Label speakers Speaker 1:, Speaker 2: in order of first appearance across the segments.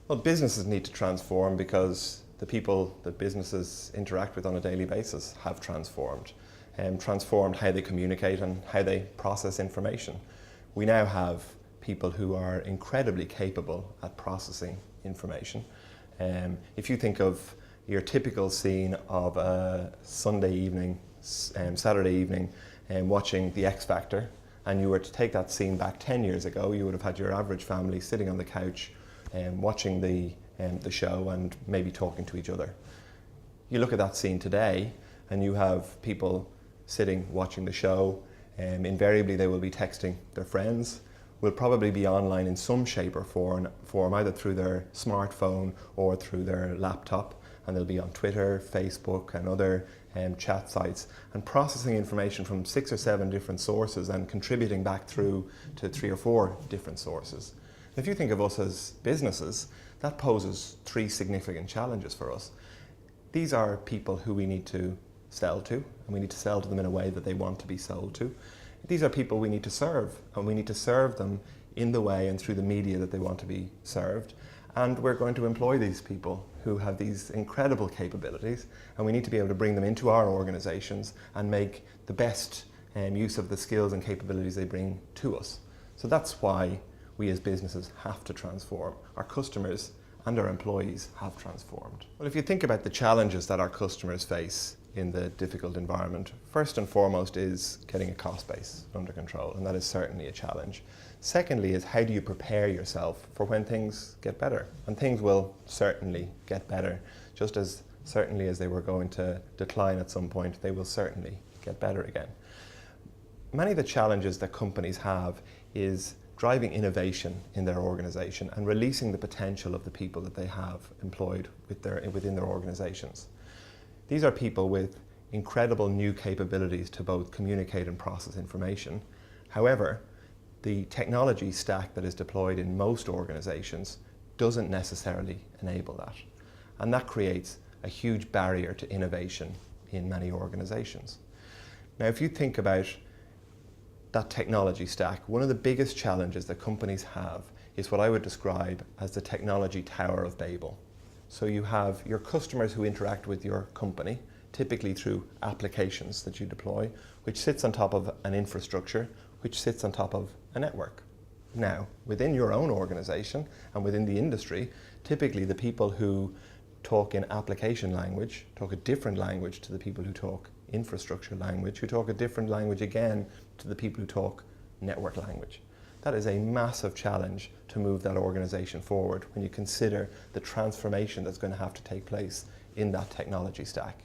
Speaker 1: Well, businesses need to transform because the people that businesses interact with on a daily basis have transformed, and transformed how they communicate and how they process information. We now have people who are incredibly capable at processing information. If you think of your typical scene of a Sunday evening, Saturday evening, watching The X Factor, and you were to take that scene back 10 years ago, you would have had your average family sitting on the couch watching the show and maybe talking to each other. You look at that scene today and you have people sitting watching the show. Invariably they will be texting their friends, will probably be online in some shape or form, either through their smartphone or through their laptop, and they'll be on Twitter, Facebook and other chat sites, and processing information from 6 or 7 different sources and contributing back through to 3 or 4 different sources. If you think of us as businesses, that poses 3 significant challenges for us. These are people who we need to sell to, and we need to sell to them in a way that they want to be sold to. These are people we need to serve, and we need to serve them in the way and through the media that they want to be served. And we're going to employ these people who have these incredible capabilities, and we need to be able to bring them into our organizations and make the best use of the skills and capabilities they bring to us. So that's why we as businesses have to transform. Our customers and our employees have transformed. Well, if you think about the challenges that our customers face in the difficult environment, first and foremost is getting a cost base under control, and that is certainly a challenge. Secondly is, how do you prepare yourself for when things get better? And things will certainly get better. Just as certainly as they were going to decline at some point, they will certainly get better again. Many of the challenges that companies have is driving innovation in their organization and releasing the potential of the people that they have employed within their organizations. These are people with incredible new capabilities to both communicate and process information. However, the technology stack that is deployed in most organizations doesn't necessarily enable that. And that creates a huge barrier to innovation in many organizations. Now, if you think about that technology stack, one of the biggest challenges that companies have is what I would describe as the technology Tower of Babel. So you have your customers who interact with your company, typically through applications that you deploy, which sits on top of an infrastructure, which sits on top of a network. Now, within your own organization and within the industry, typically the people who talk in application language talk a different language to the people who talk infrastructure language, who talk a different language again to the people who talk network language. That is a massive challenge to move that organization forward when you consider the transformation that's going to have to take place in that technology stack.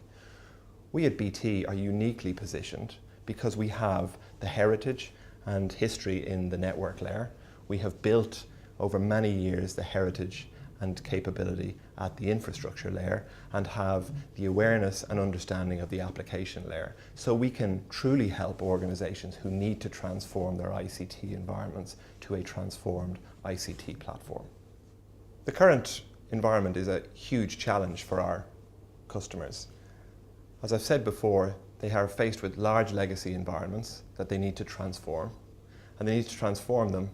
Speaker 1: We at BT are uniquely positioned because we have the heritage and history in the network layer. We have built over many years the heritage and capability at the infrastructure layer and have the awareness and understanding of the application layer. So we can truly help organizations who need to transform their ICT environments to a transformed ICT platform. The current environment is a huge challenge for our customers. As I've said before, they are faced with large legacy environments that they need to transform, and they need to transform them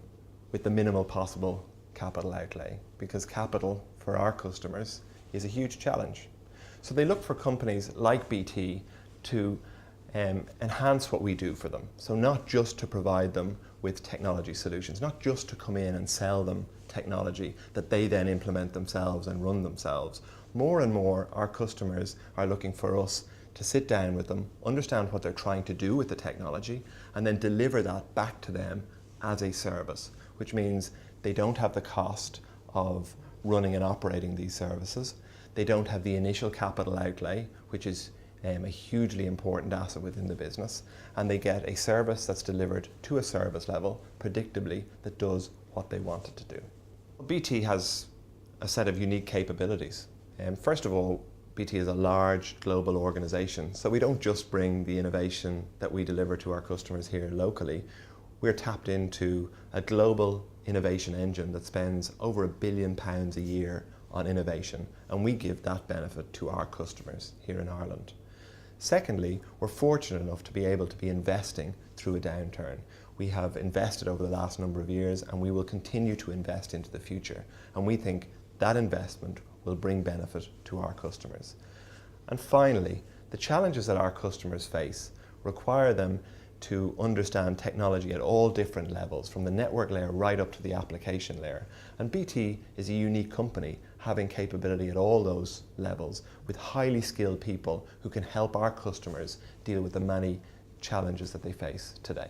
Speaker 1: with the minimal possible capital outlay, because capital for our customers is a huge challenge. So they look for companies like BT to enhance what we do for them. So not just to provide them with technology solutions, not just to come in and sell them technology that they then implement themselves and run themselves. More and more our customers are looking for us to sit down with them, understand what they're trying to do with the technology, and then deliver that back to them as a service, which means they don't have the cost of running and operating these services. They don't have the initial capital outlay, which is a hugely important asset within the business, and they get a service that's delivered to a service level, predictably, that does what they want it to do. BT has a set of unique capabilities. First of all, BT is a large global organisation, so we don't just bring the innovation that we deliver to our customers here locally. We're tapped into a global innovation engine that spends over £1 billion a year on innovation, and we give that benefit to our customers here in Ireland. Secondly, we're fortunate enough to be able to be investing through a downturn. We have invested over the last number of years, and we will continue to invest into the future, and we think that investment will bring benefit to our customers. And finally, the challenges that our customers face require them to understand technology at all different levels, from the network layer right up to the application layer. And BT is a unique company, having capability at all those levels with highly skilled people who can help our customers deal with the many challenges that they face today.